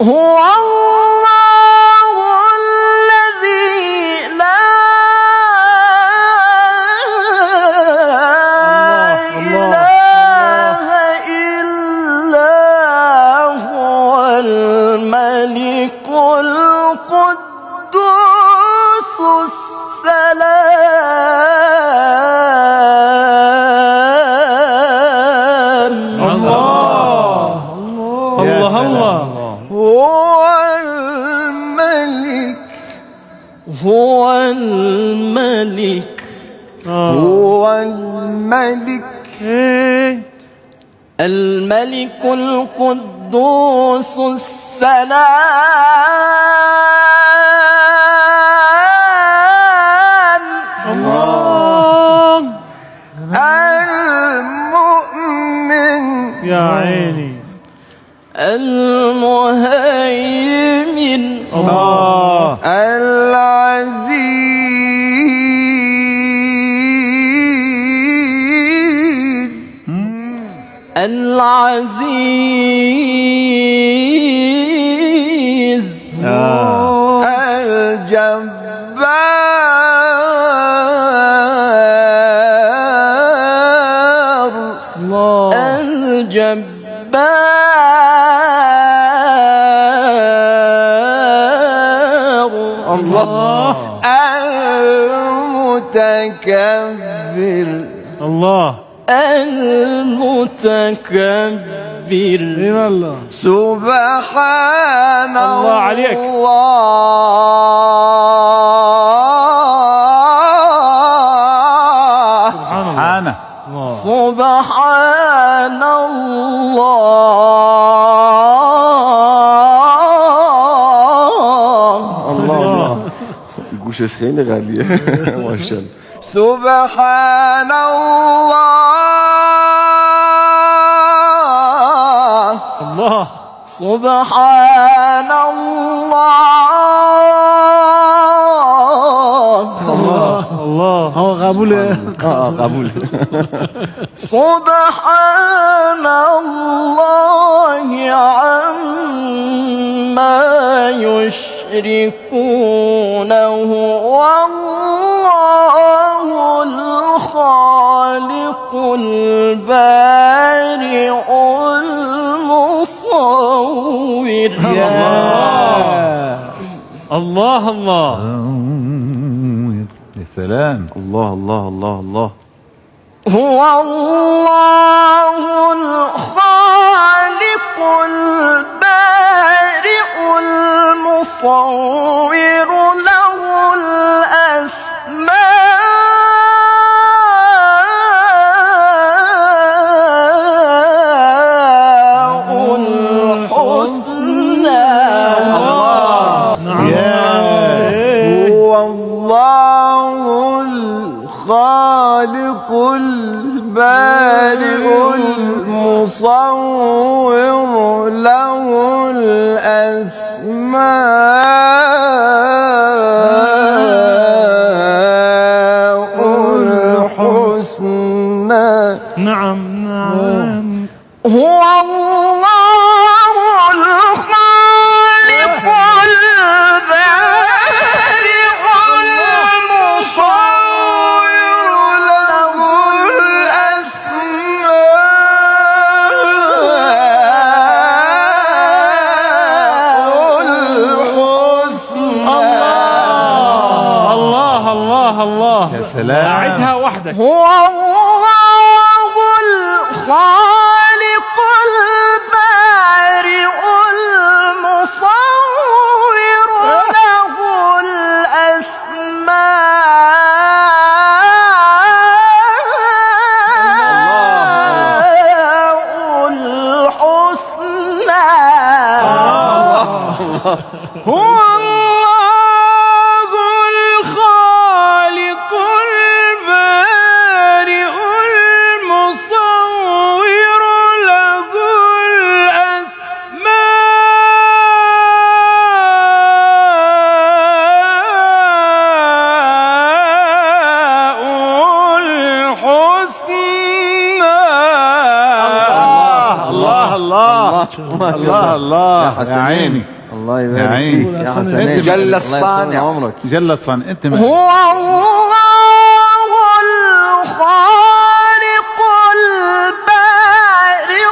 هو الله الذي لا إله إلا هو الملك القدوس السلام. الله الله الله. هو الملك هو الملك هو الملك الملك القدوس السلام. الله المؤمن يا عيني. المهيمن الله العزيز العزيز الجبار الجبار الله المتكبر الله المتكبر الله. سبحان الله عليك. سبحانه الله سبحان الله. الله الجوشة سخينة غالية ما شاء الله. سبحان الله الله سبحان الله. الله. هو قبول. قبول. سبحان الله عما يشركون هو الله الخالق البارئ المصور. الله الله. يا سلام. الله الله الله الله. هو الله الخالق البارئ المصور له الأسماء الحسنى. هو الله الخالق البارئ المصور له الأسماء الحسنى. نعم نعم. هو الله الخالق البارئ المصور له الأسماء الحسنى. الله الله الله. يا سلام. أعدها وحدك. هو الله الخالق البارئ المصور له الأسماء الحسنى. هو الله الخالق البارئ المصور له الأسماء الحسنى. الله الله الله الله. حسنين. يا عيني الله يا يبارك عيني. فيك يا حسنين. جل الله الصانع. يطول عمرك. جل الصنع انت هو الله الخالق البارئ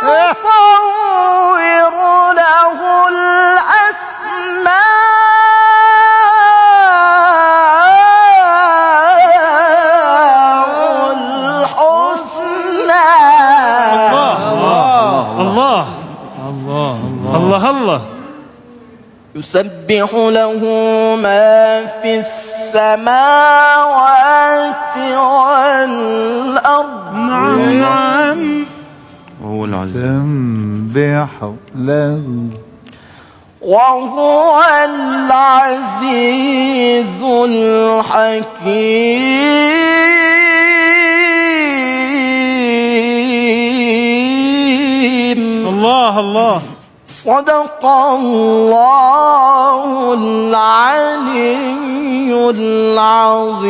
المصور له الأسماء الحسنى. الله الله الله. يسبح له ما في السماوات والأرض. نعم نعم. هو العظيم. سبح له وهو العزيز الحكيم. الله الله. صدق الله العلي العظيم.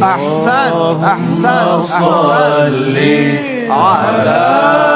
أحسنت أحسنت أحسنت. صلي على